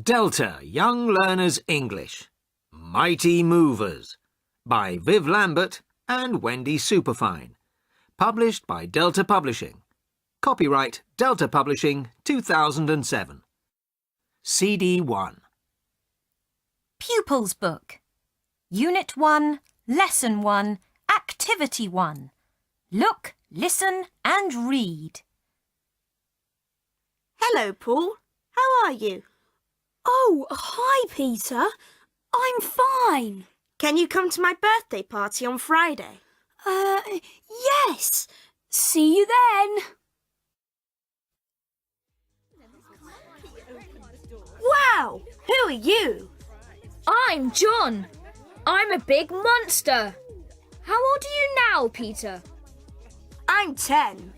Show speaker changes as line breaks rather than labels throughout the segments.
Delta Young Learners English, Mighty Movers, by Viv Lambert and Wendy Superfine. Published by Delta Publishing. Copyright Delta Publishing 2007. cd1.
Pupils Book. Unit 1, Lesson 1, Activity 1. Look, listen and read.
Hello, Paul. How are you?
Oh, hi, Peter. I'm fine.
Can you come to my birthday party on Friday?
Yes. See you then.
Wow! Who are you?
I'm John. I'm a big monster. How old are you now, Peter?
I'm 10.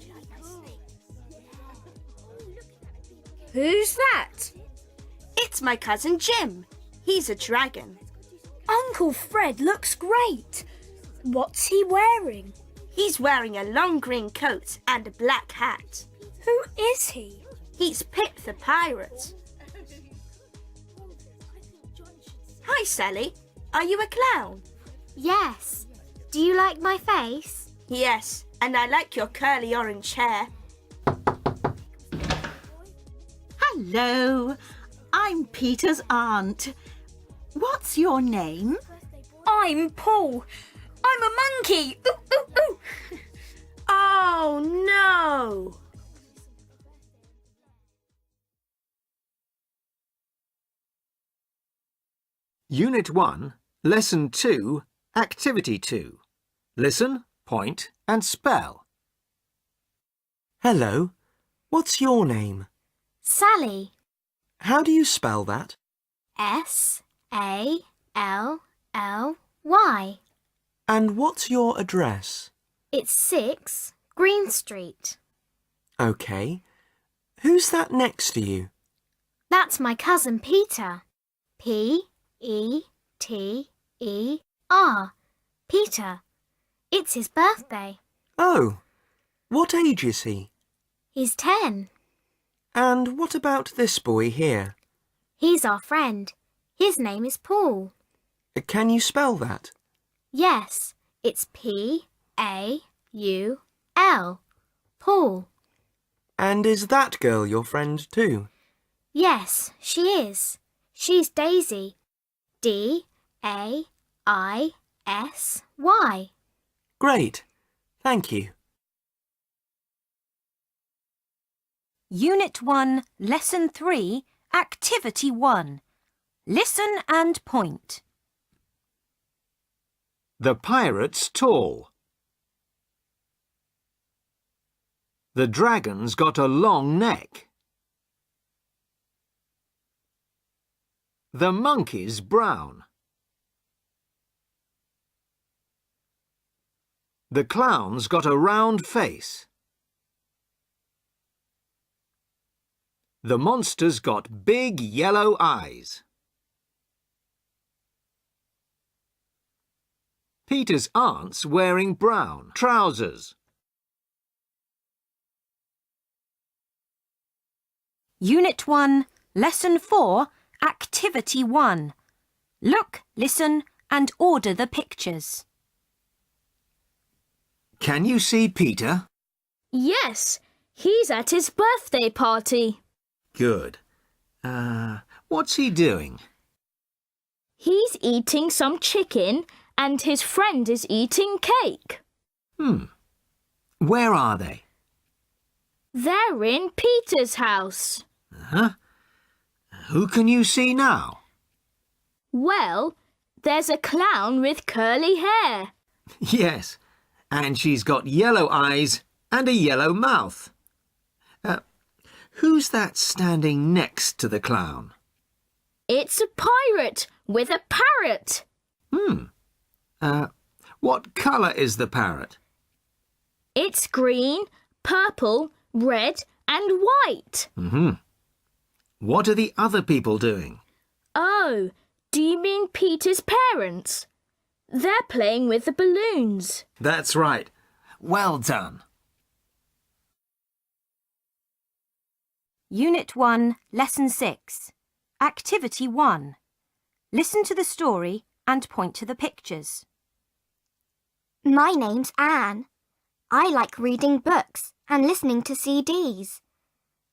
Who's that?
It's my cousin Jim. He's a dragon.
Uncle Fred looks great. What's he wearing?
He's wearing a long green coat and a black hat.
Who is he?
He's Pip the pirate. Hi, Sally. Are you a clown?
Yes. Do you like my face?
Yes, and I like your curly orange hair.
Hello, I'm Peter's aunt. What's your name?
I'm Paul. I'm a monkey. Ooh, ooh, ooh.
Oh, no!
Unit 1, Lesson 2, Activity 2. Listen, point and spell.
Hello. What's your name?
Sally.
How do you spell that?
S-A-L-L-Y.
And what's your address?
It's 6 Green Street.
OK. Who's that next to you?
That's my cousin Peter. P-E-T-E-R. Peter. It's his birthday.
Oh. What age is he?
He's 10.
And what about this boy here?
He's our friend. His name is Paul.
Can you spell that?
Yes, it's P-A-U-L. Paul.
And is that girl your friend too?
Yes, she is. She's Daisy. D-A-I-S-Y.
Great. Thank you.
Unit 1, Lesson 3, Activity 1. Listen and point.
The pirate's tall. The dragon's got a long neck. The monkey's brown. The clown's got a round face. The monster's got big yellow eyes. Peter's aunt's wearing brown trousers.
Unit 1, Lesson 4, Activity 1. Look, listen and order the pictures.
Can you see Peter?
Yes, he's at his birthday party.
Good. What's he doing?
He's eating some chicken and his friend is eating cake.
Where are they?
They're in Peter's house.
Huh? Who can you see now?
Well, there's a clown with curly hair.
Yes, and she's got yellow eyes and a yellow mouth. Who's that standing next to the clown?
It's a pirate with a parrot.
What colour is the parrot?
It's green, purple, red and white.
What are the other people doing?
Oh, do you mean Peter's parents? They're playing with the balloons.
That's right. Well done.
Unit 1, Lesson 6. Activity 1. Listen to the story and point to the pictures.
My name's Anne. I like reading books and listening to CDs.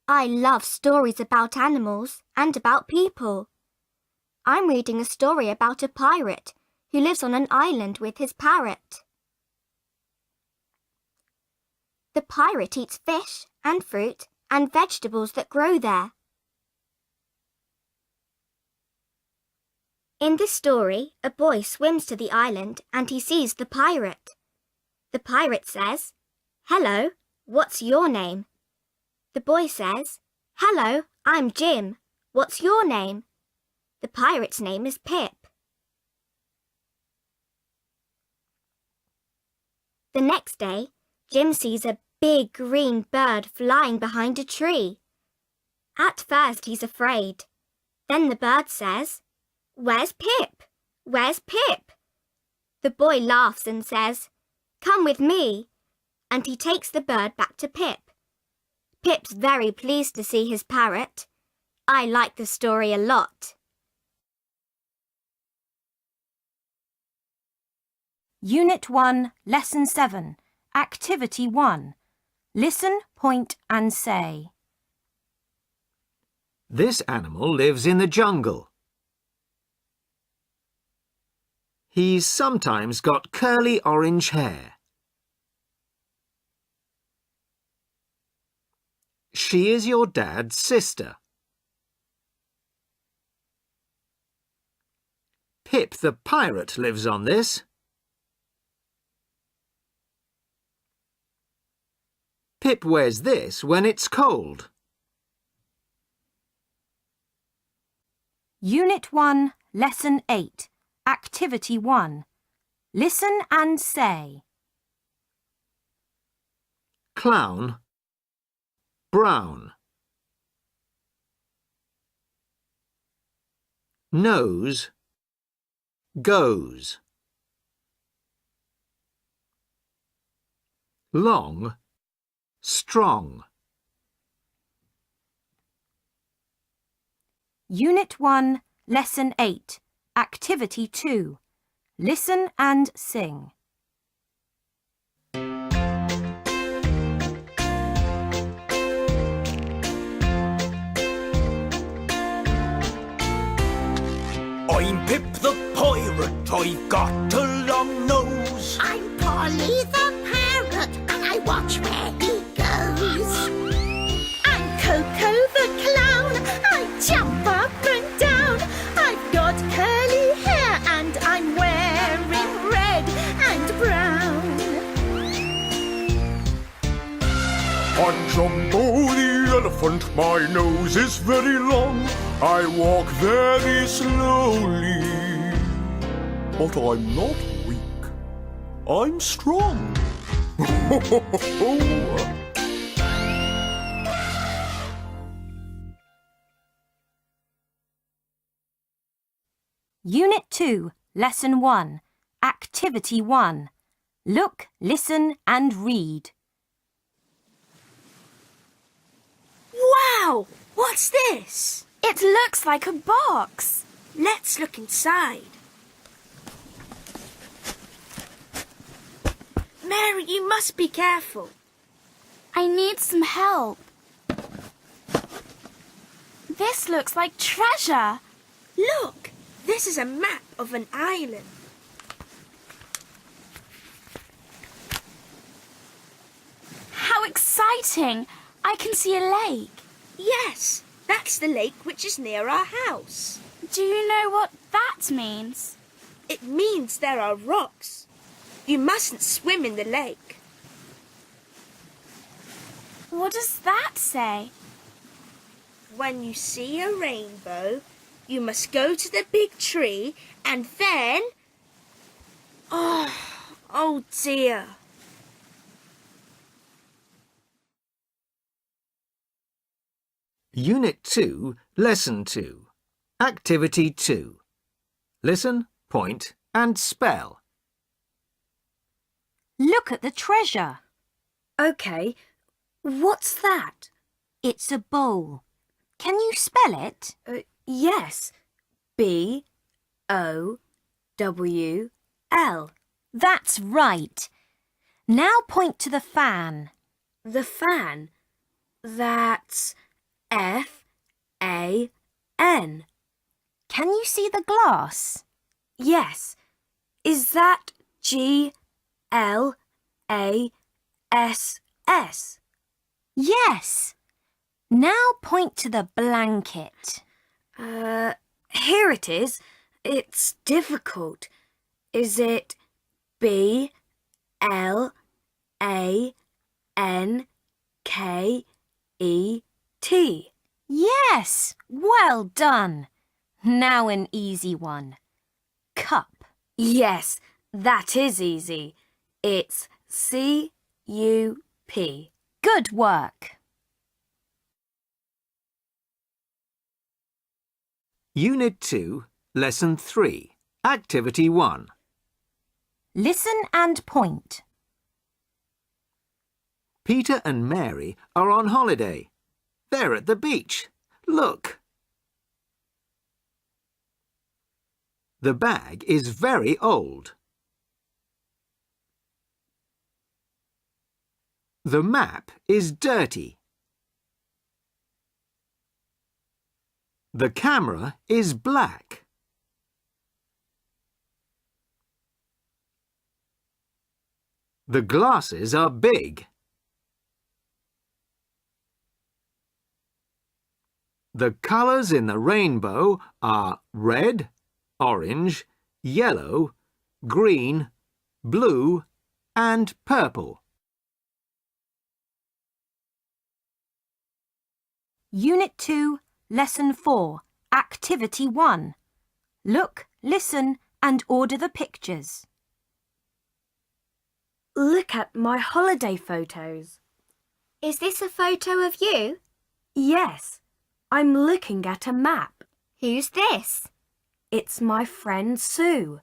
I love stories about animals and about people. I'm reading a story about a pirate who lives on an island with his parrot. The pirate eats fish and fruit and vegetables that grow there. In this story, a boy swims to the island and he sees the pirate. The pirate says, "Hello, what's your name?" The boy says, "Hello, I'm Jim. What's your name?" The pirate's name is Pip. The next day, Jim sees a big green bird flying behind a tree. At first he's afraid. Then the bird says, "Where's Pip? Where's Pip?" The boy laughs and says, "Come with me," and he takes the bird back to Pip. Pip's very pleased to see his parrot. I like the story a lot.
Unit 1, Lesson 7, Activity 1. Listen, point and say.
This animal lives in the jungle. He's sometimes got curly orange hair. She is your dad's sister. Pip the pirate lives on this. Pip wears this when it's cold.
Unit 1, Lesson 8, Activity 1. Listen and say.
Clown, brown. Nose, goes. Long, strong.
Unit 1, Lesson 8, Activity 2. Listen and sing.
I'm Pip the pirate, I've got a long nose.
I'm Polly the parrot, and I watch where he goes. I'm Coco the clown, I jump up and down. I've got curly hair and I'm wearing red and brown.
I'm Jumbo the elephant, my nose is very long. I walk very slowly, but I'm not weak, I'm strong.
Unit 2, Lesson 1, Activity 1. Look, listen and read.
Wow! What's this?
It looks like a box.
Let's look inside. Mary, you must be careful.
I need some help. This looks like treasure.
Look, this is a map of an island.
How exciting! I can see a lake.
Yes, that's the lake which is near our house.
Do you know what that means?
It means there are rocks. You mustn't swim in the lake.
What does that say?
When you see a rainbow, you must go to the big tree and then... Oh dear.
Unit 2, Lesson 2, Activity 2. Listen, point and spell.
Look at the treasure.
OK, what's that?
It's a bowl. Can you spell it? Yes. B-O-W-L. That's right. Now point to the fan. The fan? That's F-A-N. Can you see the glass? Yes. Is that G-L-A-S-S? Yes. Now point to the blanket. Here it is. It's difficult. Is it B-L-A-N-K-E-T? Yes, well done. Now an easy one. Cup. Yes, that is easy. It's C-U-P. Good work.
Unit 2, Lesson 3, Activity 1.
Listen and point.
Peter and Mary are on holiday. They're at the beach. Look. The bag is very old. The map is dirty. The camera is black. The glasses are big. The colours in the rainbow are red, orange, yellow, green, blue and purple.
Unit 2, Lesson 4, Activity 1. Look, listen and order the pictures. Look at my holiday photos.
Is this a photo of you?
Yes, I'm looking at a map.
Who's this?
It's my friend Sue.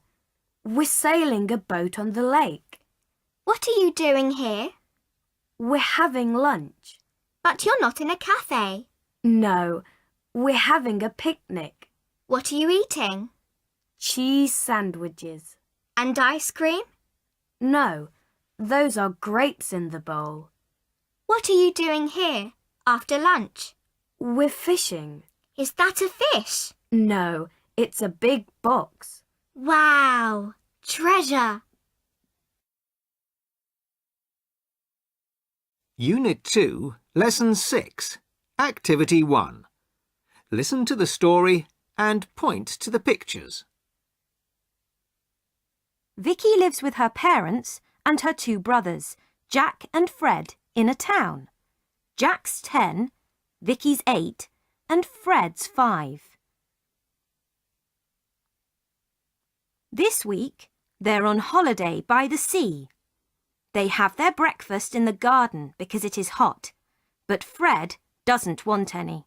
We're sailing a boat on the lake.
What are you doing here?
We're having lunch.
But you're not in a cafe.
No, we're having a picnic.
What are you eating?
Cheese sandwiches.
And ice cream?
No, those are grapes in the bowl.
What are you doing here after lunch?
We're fishing.
Is that a fish?
No, it's a big box.
Wow! Treasure!
Unit 2, Lesson 6, Activity 1. Listen to the story and point to the pictures.
Vicky lives with her parents and her 2 brothers, Jack and Fred, in a town. Jack's 10, Vicky's 8, and Fred's 5. This week, they're on holiday by the sea. They have their breakfast in the garden because it is hot, but Fred doesn't want any.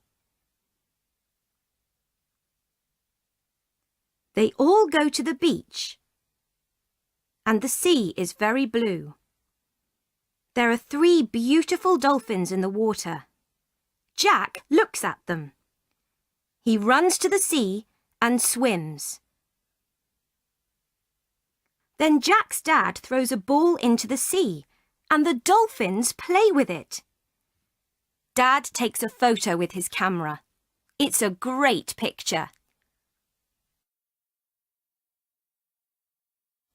They all go to the beach, and the sea is very blue. There are 3 beautiful dolphins in the water. Jack looks at them. He runs to the sea and swims. Then Jack's dad throws a ball into the sea, and the dolphins play with it. Dad takes a photo with his camera. It's a great picture.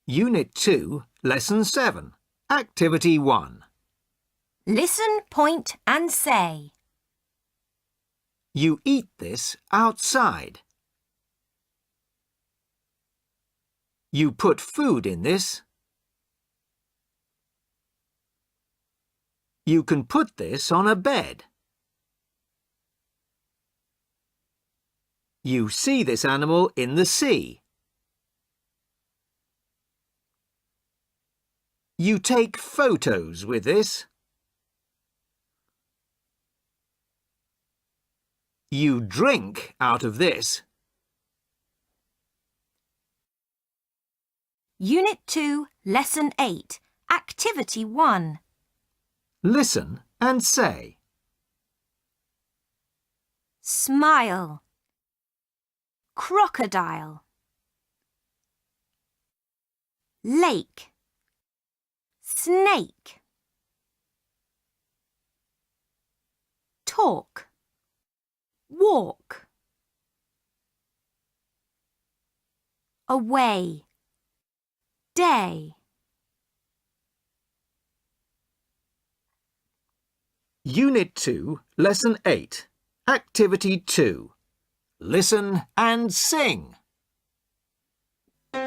Unit 2, Lesson 7, Activity 1.
Listen, point and say.
You eat this outside. You put food in this. You can put this on a bed. You see this animal in the sea. You take photos with this. You drink out of this.
Unit 2, Lesson 8, Activity 1.
Listen and say.
Smile. crocodile. Lake, snake. Talk, walk. Away, day.
Unit 2, Lesson 8. Activity 2. Listen and sing.
You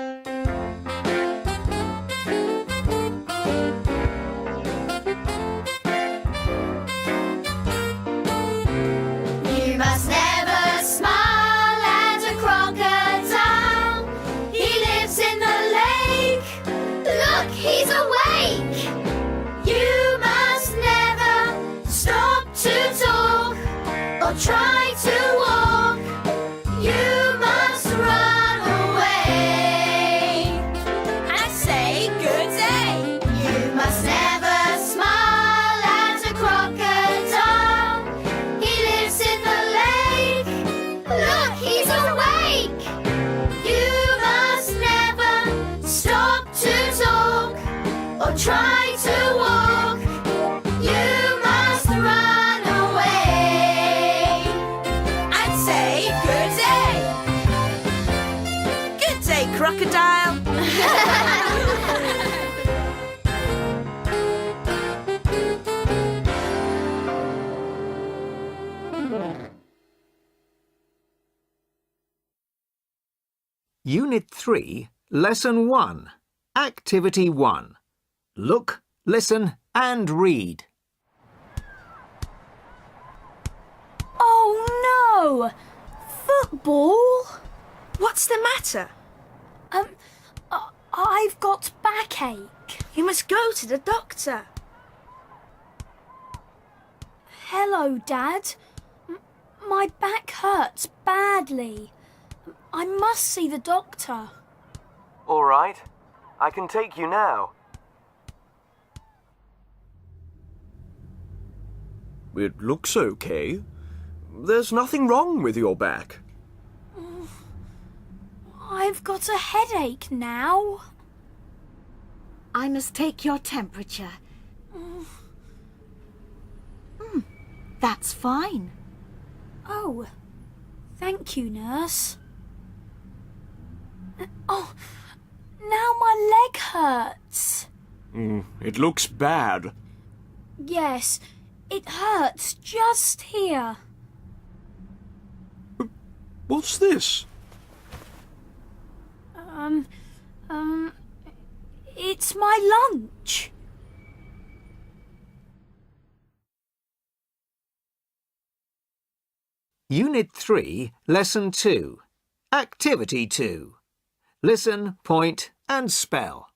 must never smile at a crocodile. He lives in the lake. Look, he's awake. You must never stop to talk or try to walk. You must run away and say good day. You must never smile at a crocodile. He lives in the lake. Look, he's awake. You must never stop to talk or try to walk. You must run away and say good day.
Good day, crocodile.
Unit 3, Lesson 1. Activity 1. Look, listen and read.
Oh no! Football?
What's the matter?
I've got backache.
You must go to the doctor.
Hello, Dad. My back hurts badly. I must see the doctor.
All right. I can take you now.
It looks okay. There's nothing wrong with your back.
I've got a headache now.
I must take your temperature. That's fine.
Oh, thank you, nurse. Oh, now my leg hurts.
It looks bad.
Yes, it hurts just here.
What's this?
It's my lunch.
Unit 3, Lesson 2. Activity 2. Listen, point and spell.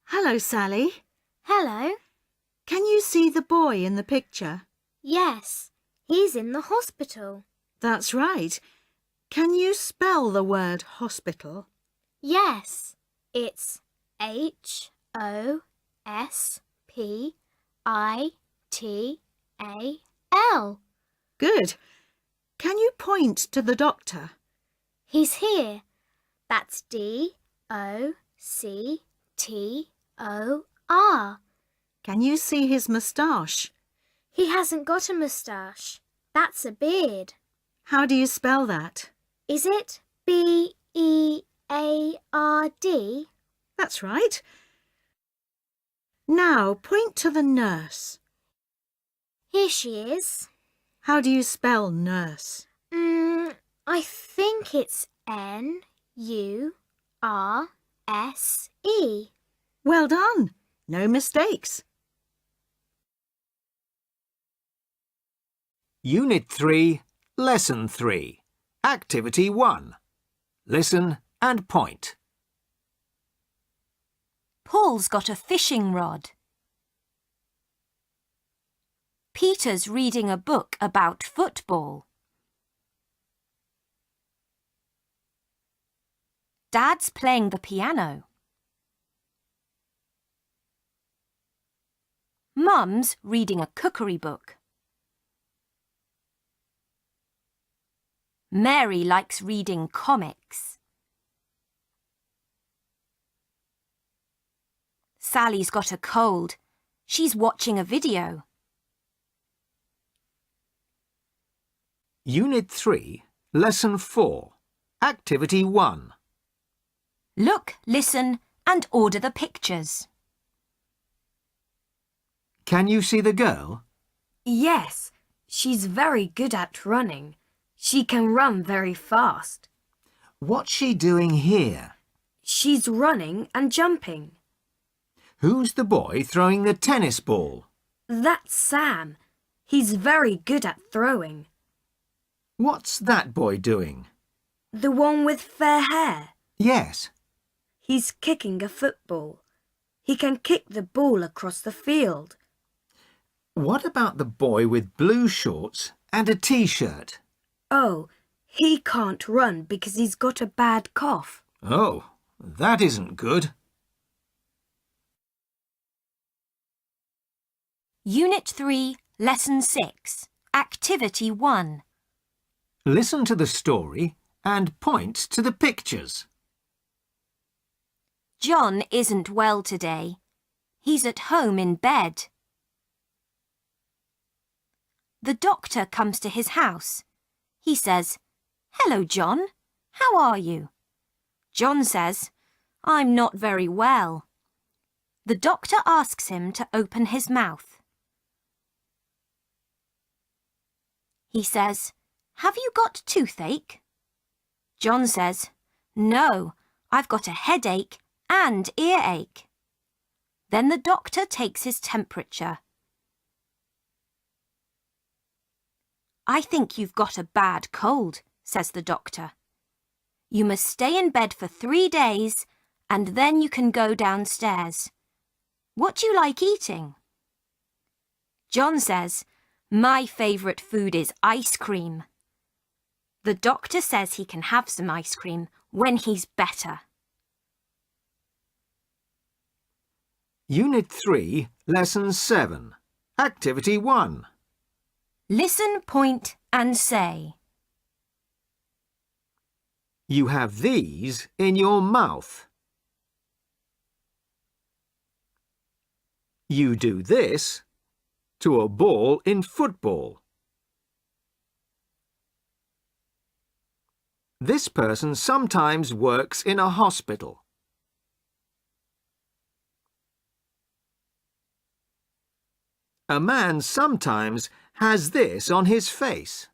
Hello, Sally.
Hello.
Can you see the boy in the picture?
Yes, he's in the hospital.
That's right. Can you spell the word hospital?
Yes, it's Hospital.
Good. Can you point to the doctor?
He's here. That's Doctor.
Can you see his moustache?
He hasn't got a moustache. That's a beard.
How do you spell that?
Is it Beard?
That's right. Now point to the nurse.
Here she is.
How do you spell nurse?
I think it's Nurse.
Well done. No mistakes.
Unit 3, Lesson 3. Activity 1. Listen and point.
Paul's got a fishing rod. Peter's reading a book about football. Dad's playing the piano. Mum's reading a cookery book. Mary likes reading comics. Sally's got a cold. She's watching a video.
Unit 3, Lesson 4, Activity 1.
Look, listen and order the pictures.
Can you see the girl?
Yes, she's very good at running. She can run very fast.
What's she doing here?
She's running and jumping.
Who's the boy throwing the tennis ball?
That's Sam. He's very good at throwing.
What's that boy doing?
The one with fair hair.
Yes.
He's kicking a football. He can kick the ball across the field.
What about the boy with blue shorts and a t-shirt?
Oh, he can't run because he's got a bad cough.
Oh, that isn't good.
Unit 3, Lesson 6, Activity 1.
Listen to the story and point to the pictures.
John isn't well today. He's at home in bed. The doctor comes to his house. He says, "Hello, John. How are you?" John says, "I'm not very well." The doctor asks him to open his mouth. He says, "Have you got toothache?" John says, "No, I've got a headache and earache." Then the doctor takes his temperature. "I think you've got a bad cold," says the doctor. "You must stay in bed for 3 days and then you can go downstairs. What do you like eating?" John says, "My favourite food is ice cream." The doctor says he can have some ice cream when he's better.
Unit 3, Lesson 7, Activity 1.
Listen, point and say.
You have these in your mouth. You do this to a ball in football. This person sometimes works in a hospital. A man sometimes has this on his face.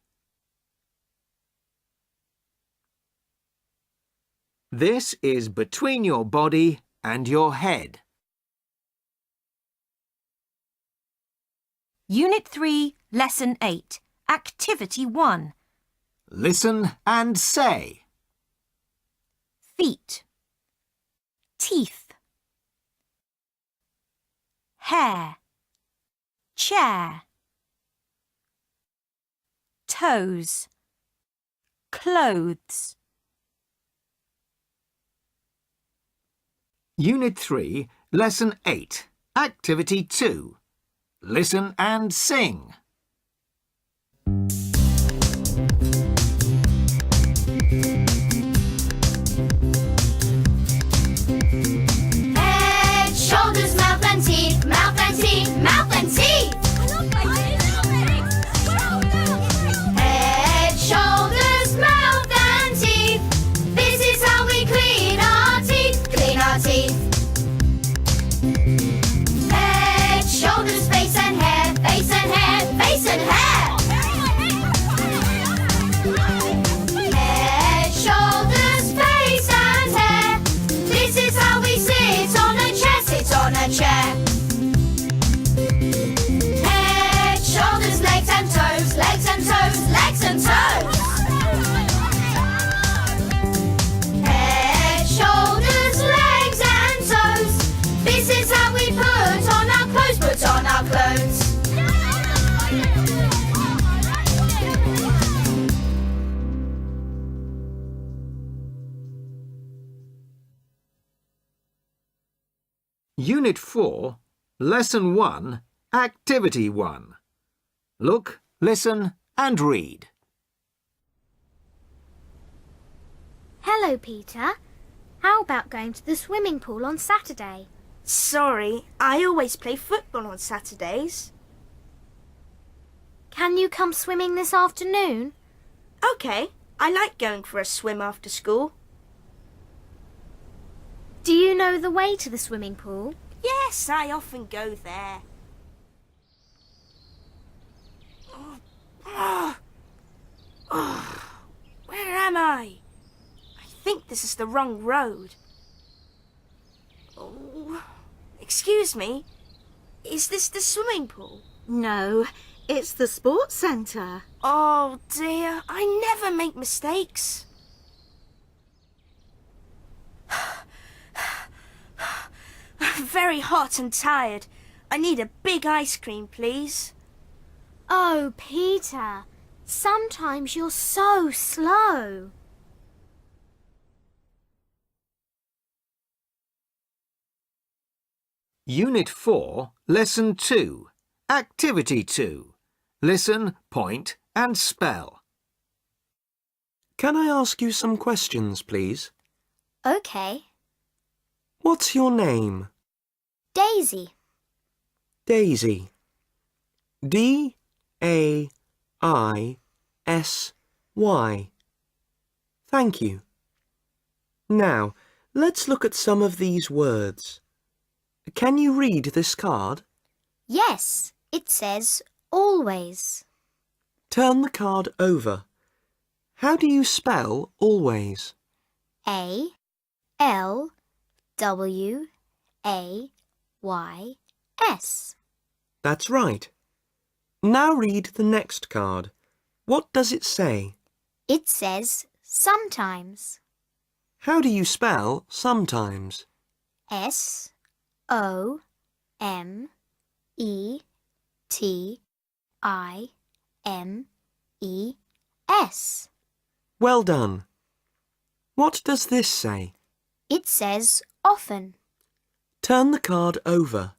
This is between your body and your head.
Unit 3, Lesson 8, Activity 1.
Listen and say.
Feet, teeth, hair, chair, toes, clothes.
Unit 3, Lesson 8, Activity 2. Listen and sing.
Head, shoulders, mouth and teeth, mouth and teeth, mouth and teeth. Head, shoulders, mouth and teeth. This is how we clean our teeth, clean our teeth. Head, shoulders, face and hair, face and hair, face and hair. Head, shoulders, face and hair. This is how we sit on a chair, sit on a chair. Head, shoulders, legs and toes, legs and toes, legs and toes. Head, shoulders, legs and toes. This is how we put on our clothes, put on our clothes.
Unit 4, Lesson 1, Activity 1. Look, listen and read.
Hello, Peter. How about going to the swimming pool on Saturday?
Sorry, I always play football on Saturdays.
Can you come swimming this afternoon?
OK, I like going for a swim after school.
Do you know the way to the swimming pool?
Yes, I often go there. Where am I? I think this is the wrong road. Oh, excuse me. Is this the swimming pool?
No, it's the sports centre.
Oh dear, I never make mistakes. I'm very hot and tired. I need a big ice cream, please.
Oh, Peter, sometimes you're so slow.
Unit 4, Lesson 2, Activity 2. Listen, point and spell.
Can I ask you some questions, please?
OK.
What's your name?
Daisy.
Daisy. D-A-I-S-Y. Thank you. Now, let's look at some of these words. Can you read this card?
Yes, it says always.
Turn the card over. How do you spell always?
A-L-W-A-Y-S.
That's right. Now read the next card. What does it say?
It says sometimes.
How do you spell sometimes?
S-O-M-E-T-I-M-E-S.
Well done. What does this say?
It says often.
Turn the card over.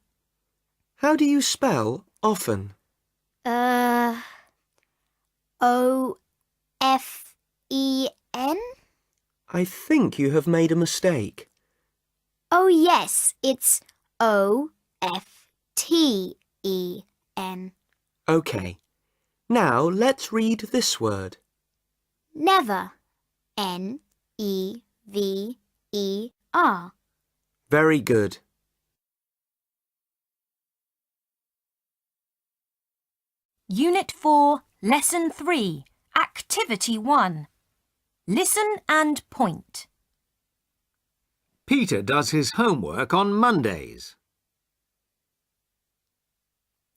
How do you spell often?
O-F-E-N?
I think you have made a mistake.
Oh, yes, it's O-F-T-E-N.
OK. Now let's read this word.
Never. N-E-V-E-R.
Very good.
Unit 4, Lesson 3, Activity 1. Listen and point.
Peter does his homework on Mondays.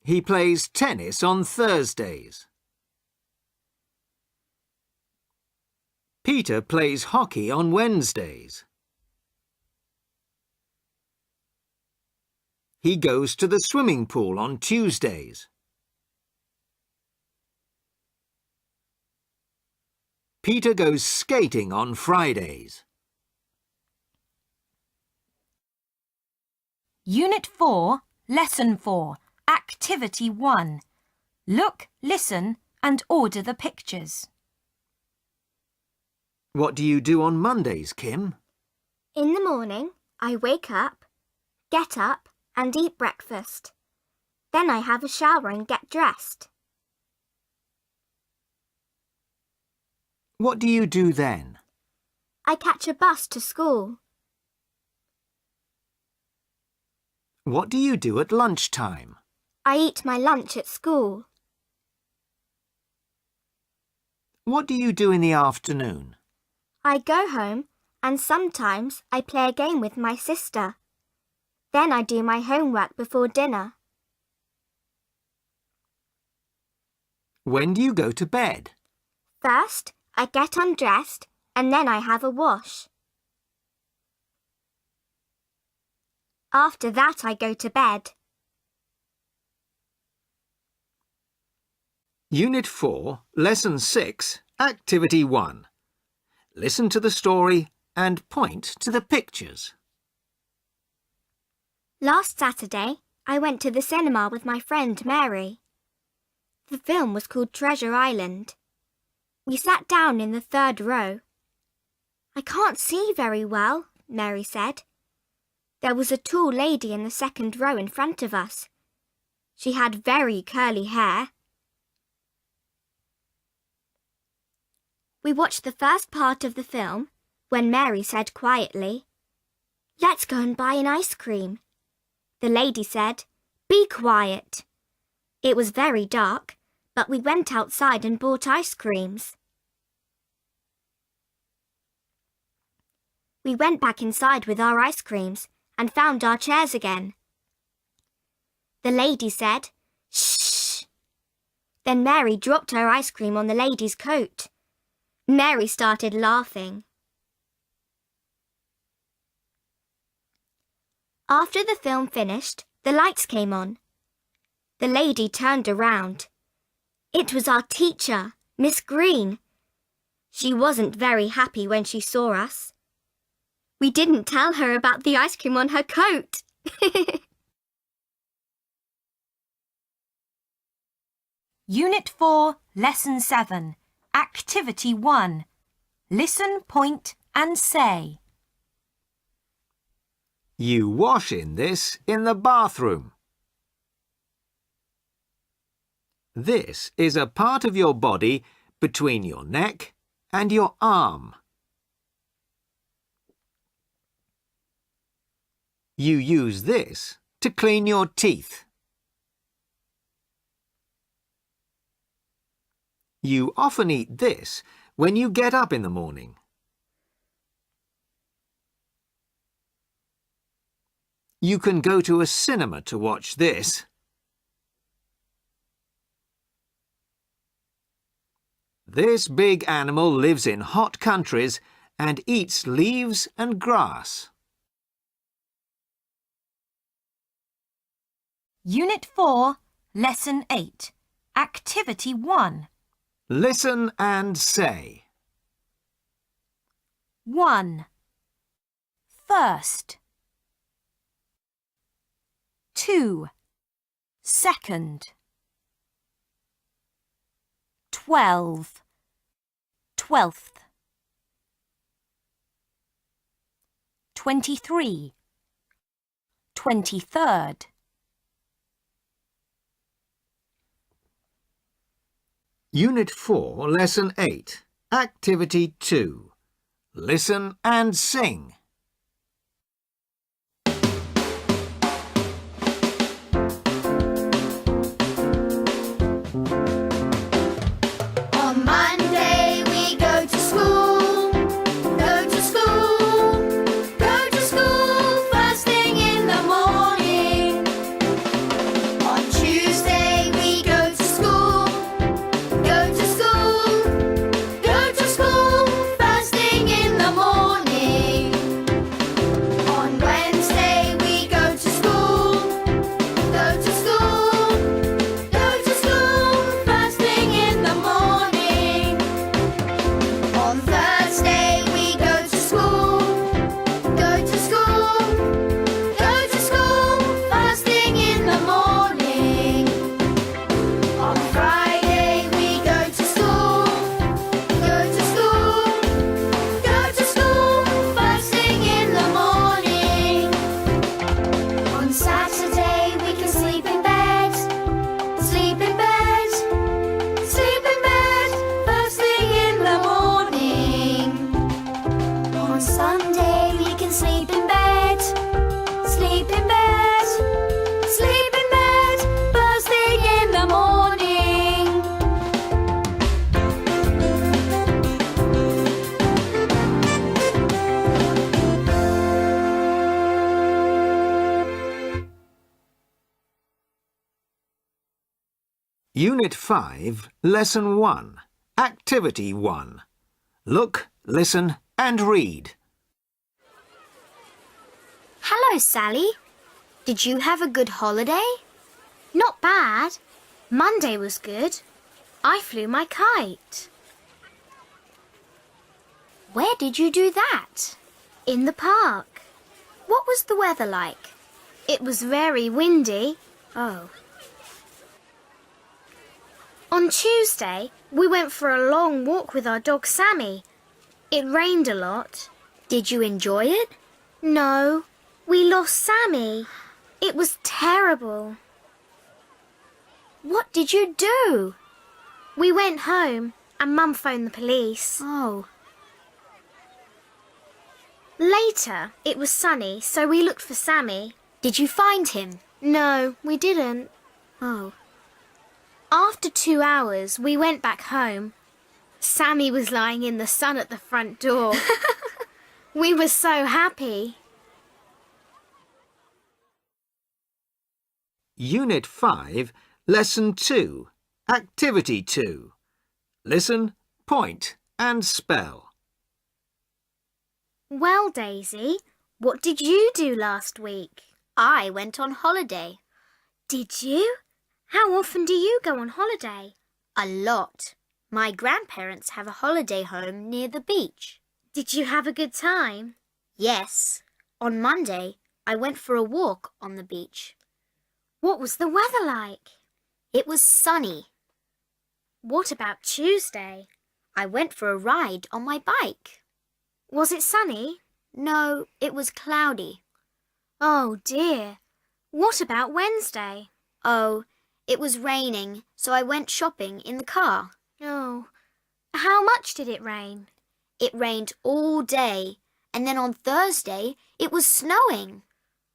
He plays tennis on Thursdays. Peter plays hockey on Wednesdays. He goes to the swimming pool on Tuesdays. Peter goes skating on Fridays.
Unit 4, Lesson 4, Activity 1. Look, listen and order the pictures.
What do you do on Mondays, Kim?
In the morning, I wake up, get up and eat breakfast. Then I have a shower and get dressed.
What do you do then?
I catch a bus to school.
What do you do at lunchtime?
I eat my lunch at school.
What do you do in the afternoon?
I go home and sometimes I play a game with my sister. Then I do my homework before dinner.
When do you go to bed?
First, I get undressed and then I have a wash. After that, I go to bed.
Unit 4, Lesson 6, Activity 1. Listen to the story and point to the pictures.
Last Saturday, I went to the cinema with my friend Mary. The film was called Treasure Island. We sat down in the third row. I can't see very well, Mary said. There was a tall lady in the second row in front of us. She had very curly hair. We watched the first part of the film when Mary said quietly, "Let's go and buy an ice cream." The lady said, "Be quiet." It was very dark, but we went outside and bought ice creams. We went back inside with our ice creams and found our chairs again. The lady said, "Shh." Then Mary dropped her ice cream on the lady's coat. Mary started laughing. After the film finished, the lights came on. The lady turned around. It was our teacher, Miss Green. She wasn't very happy when she saw us. We didn't tell her about the ice cream on her coat.
Unit 4, Lesson 7, Activity 1. Listen, point and say.
You wash in this in the bathroom. This is a part of your body between your neck and your arm. You use this to clean your teeth. You often eat this when you get up in the morning. You can go to a cinema to watch this. This big animal lives in hot countries and eats leaves and grass.
Unit 4, Lesson 8, Activity 1.
Listen and say.
1. First. 2. Second. 12. 12th. 23. 23rd.
Unit 4, Lesson 8, Activity 2. Listen and sing.
On Monday we go to school, go to school, go to school first thing in the morning. On Tuesday we go to school, go to school, go to school first thing in the morning. On Wednesday we go to school, go to school, go to school first thing in the morning. On Thursday we go to school, go to school, go to school first thing in the morning. On Friday we go to school, go to school, go to school first thing in the morning. On Saturday we can sleep in bed, sleep in bed, sleep in bed first thing in the morning. On Sunday we can sleep in bed, sleep in bed, sleep in bed first thing in the morning.
Unit 5, Lesson 1, Activity 1. Look, listen and read.
Hello, Sally. Did you have a good holiday? Not bad. Monday was good. I flew my kite. Where did you do that? In the park. What was the weather like? It was very windy. Oh. On Tuesday, we went for a long walk with our dog Sammy. It rained a lot. Did you enjoy it? No, we lost Sammy. It was terrible. What did you do? We went home and Mum phoned the police. Oh. Later, it was sunny, so we looked for Sammy. Did you find him? No, we didn't. Oh. After 2 hours, we went back home. Sammy was lying in the sun at the front door. We were so happy.
Unit 5, Lesson 2, Activity 2. Listen, point and spell.
Well, Daisy, what did you do last week? I went on holiday. Did you? How often do you go on holiday? A lot. My grandparents have a holiday home near the beach. Did you have a good time? Yes. On Monday, I went for a walk on the beach. What was the weather like? It was sunny. What about Tuesday? I went for a ride on my bike. Was it sunny? No, it was cloudy. Oh dear. What about Wednesday? Oh, it was raining, so I went shopping in the car. Oh. How much did it rain? It rained all day, and then on Thursday it was snowing.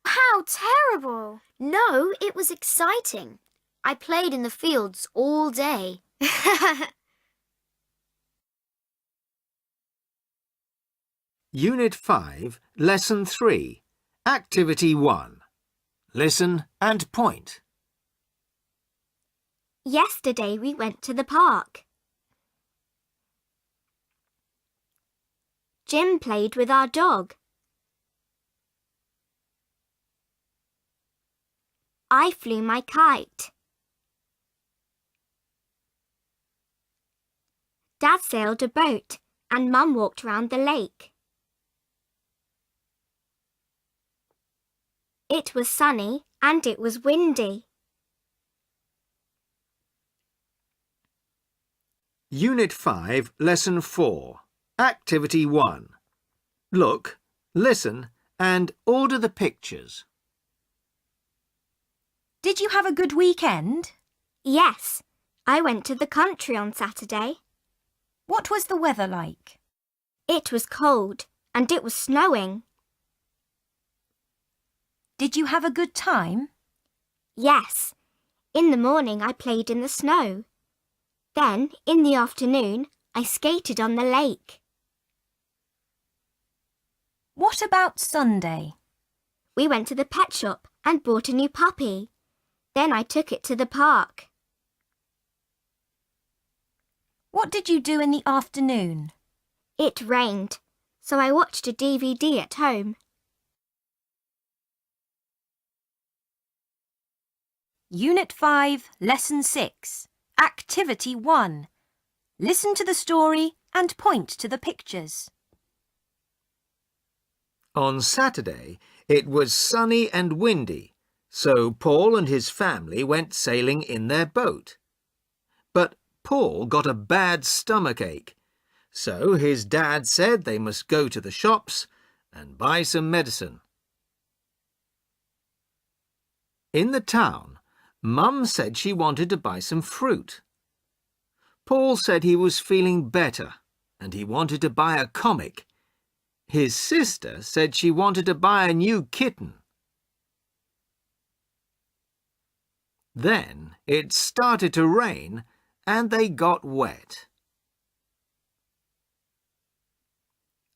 How terrible! No, it was exciting. I played in the fields all day.
Unit 5, Lesson 3, Activity 1. Listen and point.
Yesterday we went to the park. Jim played with our dog. I flew my kite. Dad sailed a boat and Mum walked round the lake. It was sunny and it was windy.
Unit 5, Lesson 4, Activity 1. Look, listen and order the pictures.
Did you have a good weekend?
Yes, I went to the country on Saturday.
What was the weather like?
It was cold and it was snowing.
Did you have a good time?
Yes. In the morning I played in the snow. Then, in the afternoon, I skated on the lake.
What about Sunday?
We went to the pet shop and bought a new puppy. Then I took it to the park.
What did you do in the afternoon?
It rained, so I watched a DVD at home.
Unit 5, Lesson 6, Activity 1. Listen to the story and point to the pictures.
On Saturday, it was sunny and windy, so Paul and his family went sailing in their boat. But Paul got a bad stomachache, so his dad said they must go to the shops and buy some medicine. In the town, Mum said she wanted to buy some fruit. Paul said he was feeling better and he wanted to buy a comic. His sister said she wanted to buy a new kitten. Then it started to rain and they got wet.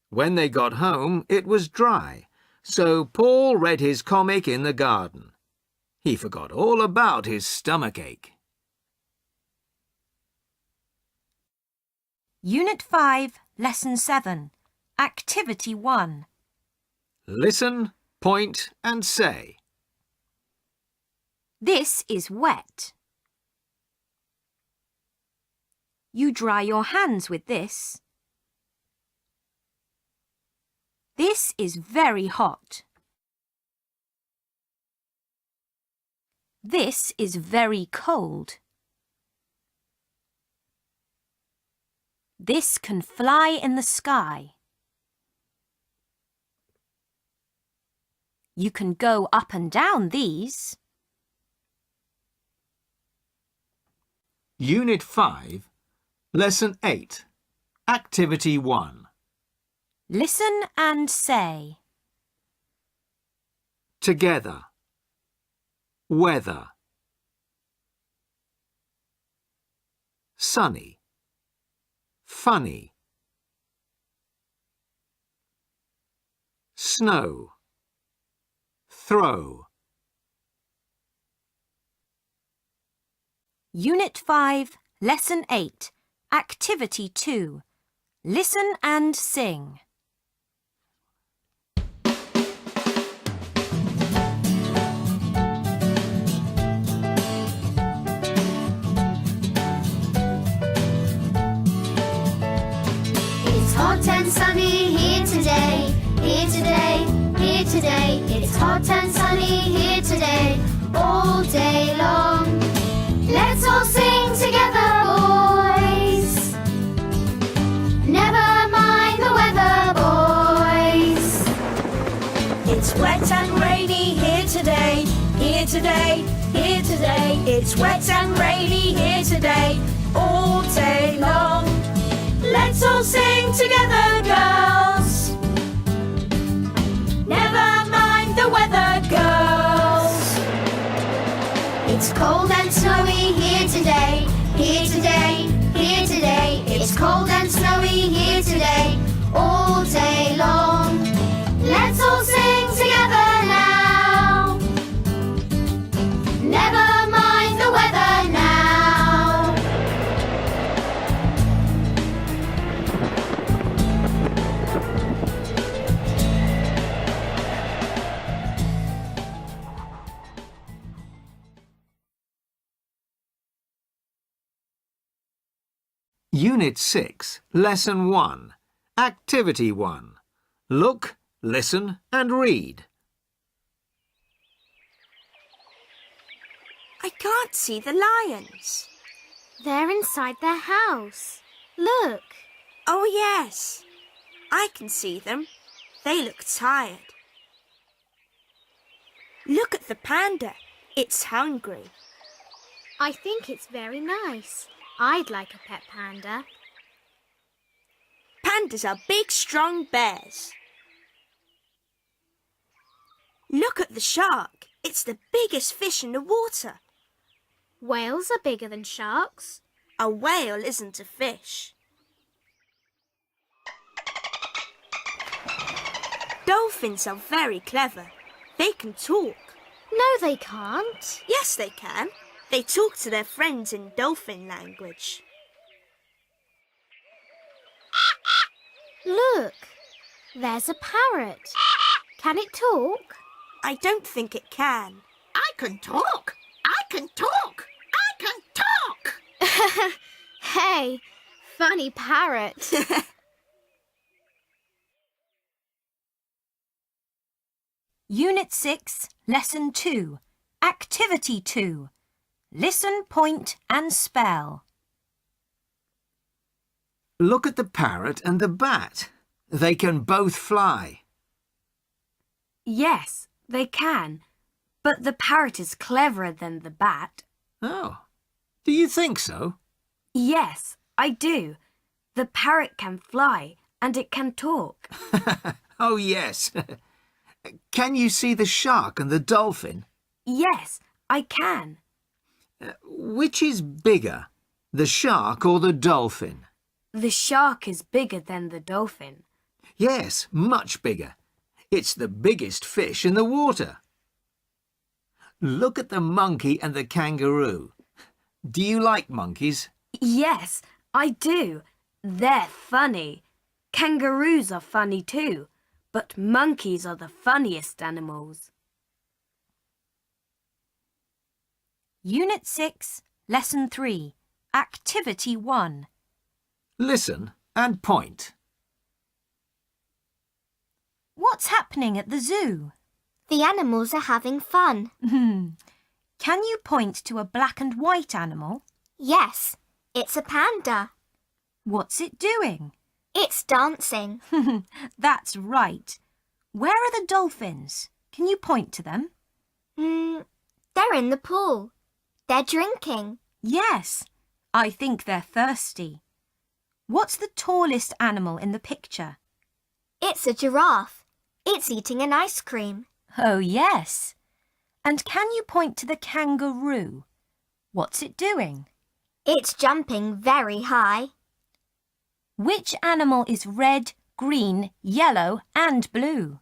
When they got home, it was dry, so Paul read his comic in the garden. He forgot all about his stomachache.
Unit 5, Lesson 7, Activity 1.
Listen, point and say.
This is wet. You dry your hands with this. This is very hot. This is very cold. This can fly in the sky. You can go up and down these.
Unit 5, Lesson 8, Activity 1.
Listen and say.
Together. Weather. Sunny. Funny. Snow. Throw.
Unit 5, Lesson 8, Activity 2. Listen and sing.
It's hot and sunny here today, here today, here today. It's hot and sunny here today, all day long. Let's all sing together, boys. Never mind the weather, boys.
It's wet and rainy here today, here today, here today. It's wet and rainy here today, all day long. Let's all sing together, girls. Never mind the weather, girls.
It's cold and snowy here today, here today, here today. It's cold and snowy here today, all day long. Let's all sing together now. Never mind the weather now.
Unit 6, Lesson 1, Activity 1. Look, listen and read.
I can't see the lions.
They're inside their house. Look.
Oh, yes. I can see them. They look tired. Look at the panda. It's hungry.
I think it's very nice. I'd like a pet panda.
Pandas are big, strong bears. Look at the shark. It's the biggest fish in the water.
Whales are bigger than sharks.
A whale isn't a fish. Dolphins are very clever. They can talk.
No, they can't.
Yes, they can. They talk to their friends in dolphin language.
Look, there's a parrot. Can it talk?
I don't think it can.
I can talk. I can talk. I can talk.
Hey, funny parrot.
Unit 6, Lesson 2, Activity 2. Listen, point and spell.
Look at the parrot and the bat. They can both fly.
Yes, they can. But the parrot is cleverer than the bat.
Oh, do you think so?
Yes, I do. The parrot can fly and it can talk.
Oh, yes. Can you see the shark and the dolphin?
Yes, I can.
Which is bigger, the shark or the dolphin?
The shark is bigger than the dolphin.
Yes, much bigger. It's the biggest fish in the water. Look at the monkey and the kangaroo. Do you like monkeys?
Yes, I do. They're funny. Kangaroos are funny too, but monkeys are the funniest animals.
Unit 6, Lesson 3, Activity 1.
Listen and point.
What's happening at the zoo?
The animals are having fun.
Can you point to a black and white animal?
Yes, it's a panda.
What's it doing?
It's dancing.
That's right. Where are the dolphins? Can you point to them?
They're in the pool. They're drinking.
Yes, I think they're thirsty. What's the tallest animal in the picture?
It's a giraffe. It's eating an ice cream.
Oh, yes. And can you point to the kangaroo? What's it doing?
It's jumping very high.
Which animal is red, green, yellow and blue?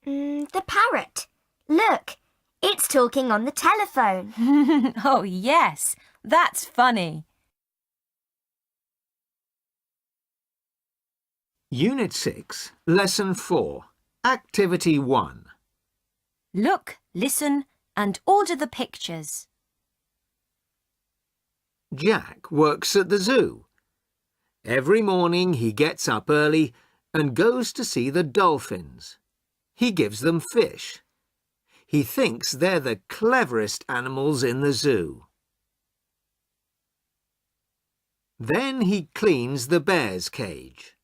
The parrot. Look, it's talking on the telephone.
Oh, yes, that's funny.
Unit 6, Lesson 4, Activity 1.
Look, listen and order the pictures.
Jack works at the zoo. Every morning he gets up early and goes to see the dolphins. He gives them fish. He thinks they're the cleverest animals in the zoo. Then he cleans the bear's cage.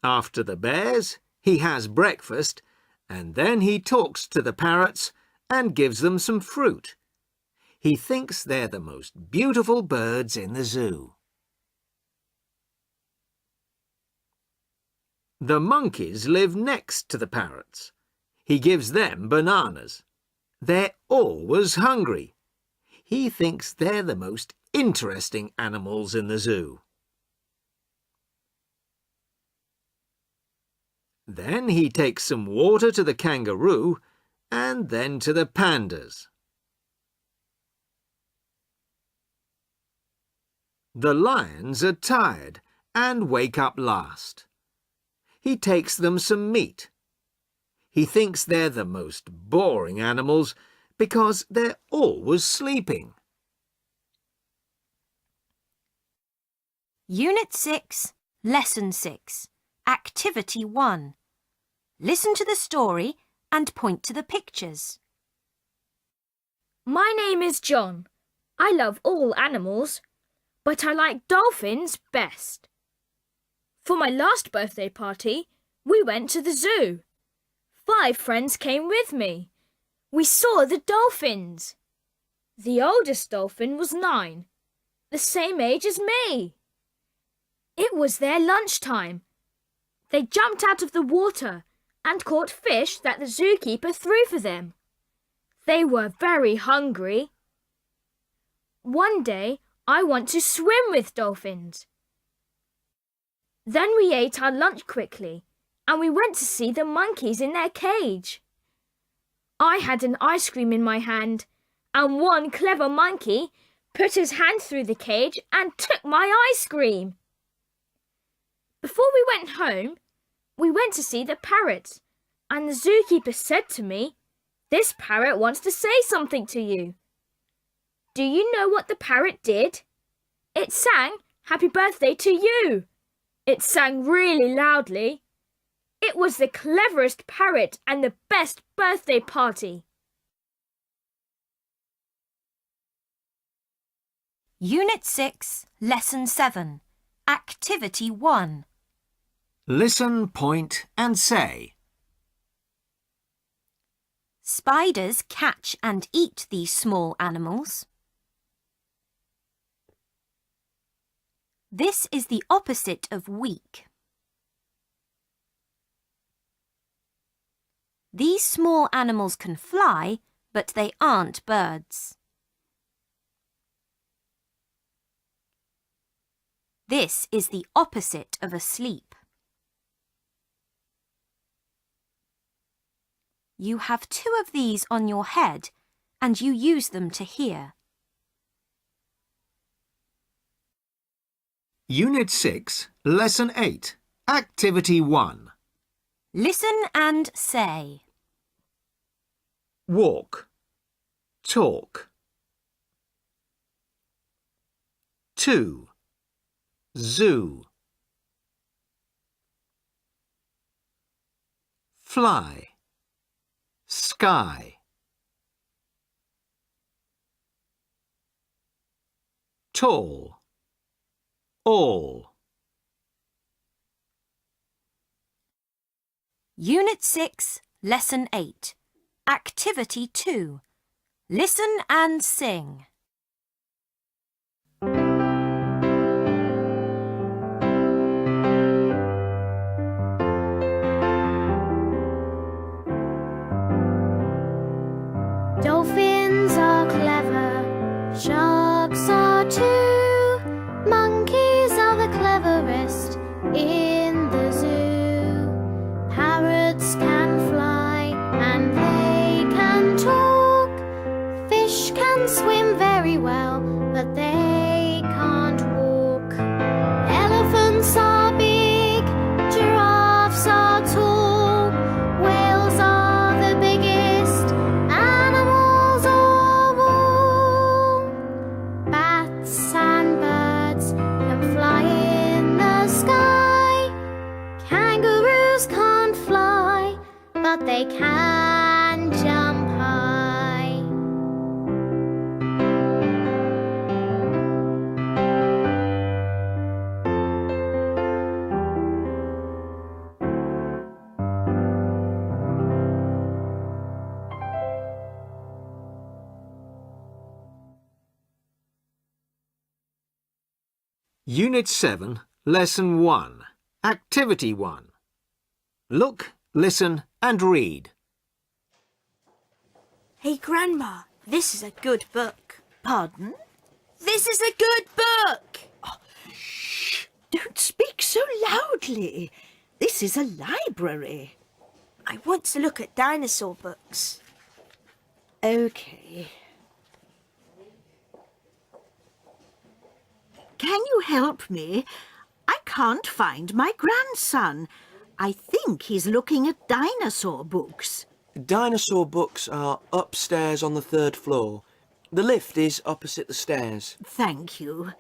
After the bears, he has breakfast, and then he talks to the parrots and gives them some fruit. He thinks they're the most beautiful birds in the zoo. The monkeys live next to the parrots. He gives them bananas. They're always hungry. He thinks they're the most interesting animals in the zoo. Then he takes some water to the kangaroo and then to the pandas. The lions are tired and wake up last. He takes them some meat. He thinks they're the most boring animals because they're always sleeping.
Unit 6, Lesson 6, Activity 1. Listen to the story and point to the pictures.
My name is John. I love all animals, but I like dolphins best. For my last birthday party, we went to the zoo. 5 friends came with me. We saw the dolphins. The oldest dolphin was 9, the same age as me. It was their lunchtime. They jumped out of the water and caught fish that the zookeeper threw for them. They were very hungry. One day, I want to swim with dolphins. Then we ate our lunch quickly and we went to see the monkeys in their cage. I had an ice cream in my hand and one clever monkey put his hand through the cage and took my ice cream. Before we went home, we went to see the parrot and the zookeeper said to me, "This parrot wants to say something to you." Do you know what the parrot did? It sang, "Happy birthday to you." It sang really loudly. It was the cleverest parrot and the best birthday party.
Unit 6, Lesson 7, Activity 1.
Listen, point and say.
Spiders catch and eat these small animals. This is the opposite of weak. These small animals can fly, but they aren't birds. This is the opposite of asleep. You have 2 of these on your head, and you use them to hear.
Unit 6, Lesson 8, Activity 1.
Listen and say.
Walk, talk. 2. Zoo. Fly, sky. tall, all.
Unit 6, Lesson 8. Activity 2. Listen and sing.
Dolphins are clever, sharks are too. Monkeys are the cleverest in the zoo. Parrots can fly and they can talk. Fish can swim very well, but they can't walk. Elephants are big, giraffes are tall. Whales are the biggest animals of all. Bats and birds can fly in the sky. Kangaroos can't fly, but they can jump high.
Unit 7, Lesson 1. Activity 1. Look, listen and read.
Hey, Grandma, this is a good book.
Pardon?
This is a good book!
Don't speak so loudly. This is a library.
I want to look at dinosaur books.
OK. Can you help me? I can't find my grandson. I think he's looking at dinosaur books.
Dinosaur books are upstairs on the 3rd floor. The lift is opposite the stairs.
Thank you.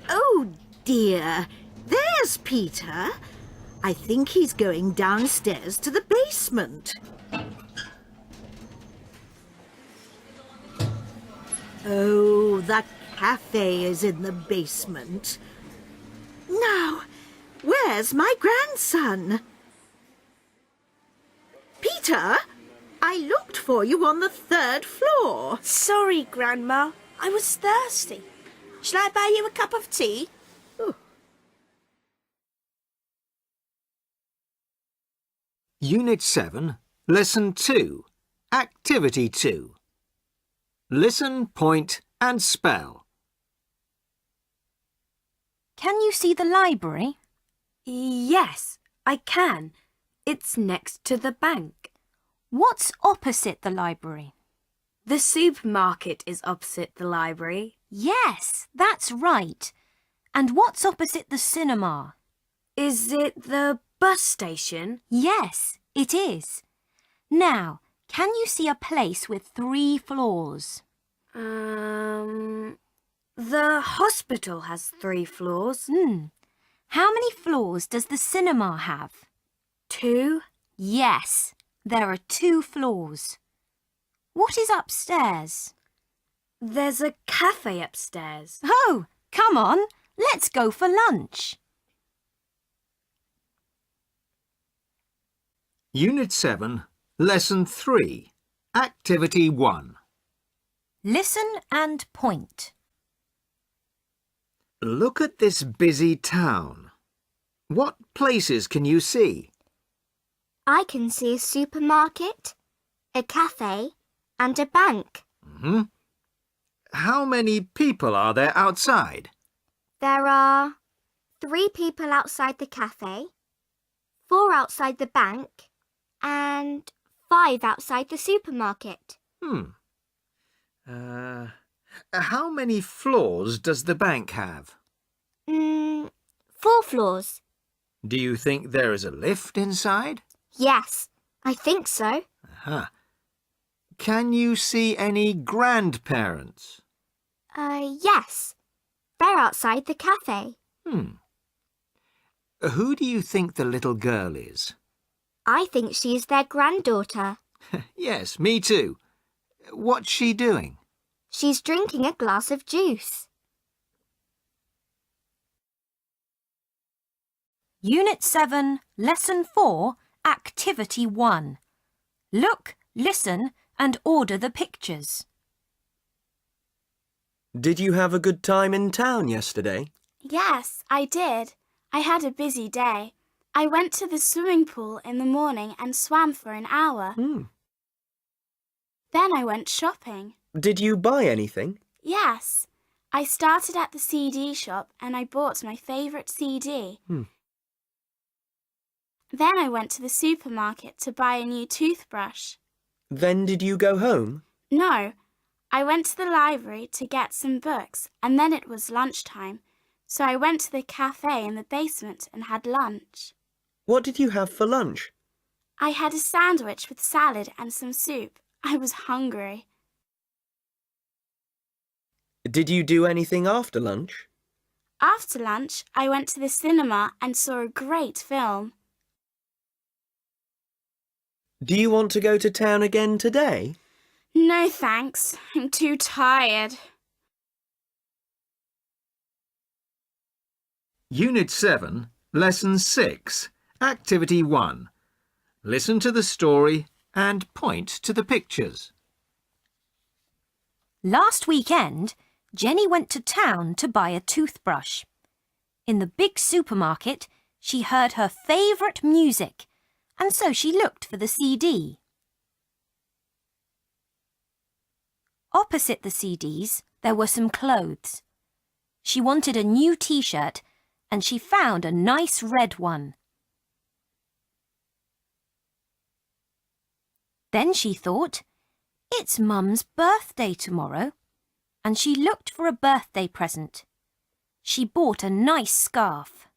Oh dear, there's Peter. I think he's going downstairs to the basement. Oh, the cafe is in the basement. Now, where's my grandson? Peter, I looked for you on the 3rd floor.
Sorry, Grandma. I was thirsty. Shall I buy you a cup of tea?
Unit 7, Lesson 2. Activity 2. Listen, point and spell.
Can you see the library?
Yes, I can. It's next to the bank.
What's opposite the library?
The supermarket is opposite the library.
Yes, that's right. And what's opposite the cinema?
Is it the bus station?
Yes, it is. Now, can you see a place with 3 floors?
The hospital has 3 floors.
How many floors does the cinema have?
2.
Yes, there are 2 floors. What is upstairs?
There's a cafe upstairs.
Oh, come on, let's go for lunch.
Unit 7, Lesson 3. Activity 1.
Listen and point.
Look at this busy town. What places can you see?
I can see a supermarket, a cafe, and a bank.
How many people are there outside?
There are 3 people outside the cafe, 4 outside the bank, and 5 outside the supermarket.
How many floors does the bank have?
4 floors.
Do you think there is a lift inside?
Yes, I think so.
Can you see any grandparents?
Yes. They're outside the cafe.
Who do you think the little girl is?
I think she's their granddaughter.
Yes, me too. What's she doing?
She's drinking a glass of juice.
Unit 7, Lesson 4, Activity 1. Look, listen and order the pictures.
Did you have a good time in town yesterday?
Yes, I did. I had a busy day. I went to the swimming pool in the morning and swam for an hour. Then I went shopping.
Did you buy anything?
Yes. I started at the CD shop and I bought my favourite CD. Then I went to the supermarket to buy a new toothbrush.
Then did you go home?
No, I went to the library to get some books and then it was lunchtime, so I went to the cafe in the basement and had lunch.
What did you have for lunch?
I had a sandwich with salad and some soup. I was hungry.
Did you do anything after lunch?
After lunch, I went to the cinema and saw a great film.
Do you want to go to town again today?
No thanks, I'm too tired.
Unit 7, Lesson 6, Activity 1. Listen to the story and point to the pictures.
Last weekend, Jenny went to town to buy a toothbrush. In the big supermarket, she heard her favourite music, and so she looked for the CD. Opposite the CDs, there were some clothes. She wanted a new t-shirt, and she found a nice red one. Then she thought, it's Mum's birthday tomorrow, and she looked for a birthday present. She bought a nice scarf.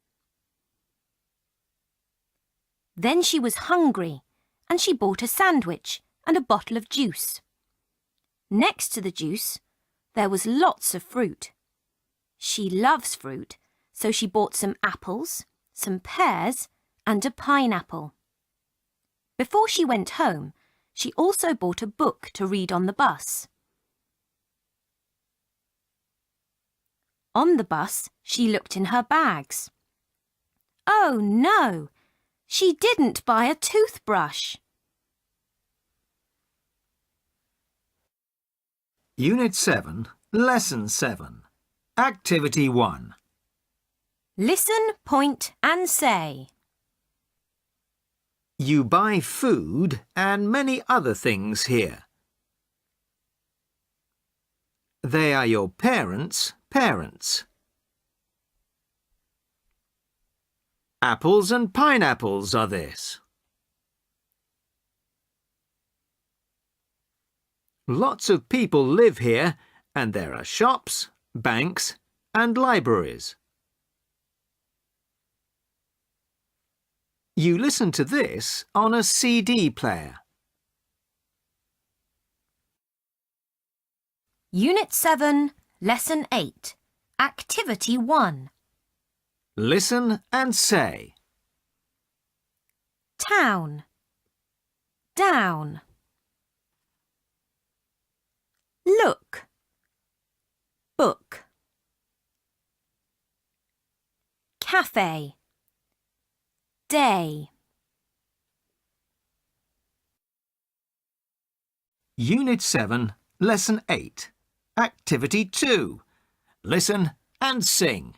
Then she was hungry, and she bought a sandwich and a bottle of juice. Next to the juice, there was lots of fruit. She loves fruit, so she bought some apples, some pears, and a pineapple. Before she went home, she also bought a book to read on the bus. On the bus, she looked in her bags. Oh no! She didn't buy a toothbrush.
Unit 7, Lesson 7, Activity 1.
Listen, point and say.
You buy food and many other things here. They are your parents' parents. Apples and pineapples are this. Lots of people live here, and there are shops, banks, and libraries. You listen to this on a CD player.
Unit 7, Lesson 8, Activity 1.
Listen and say.
Town. Down. Look. Book. Cafe. Day.
Unit 7, Lesson 8, Activity 2. Listen and sing.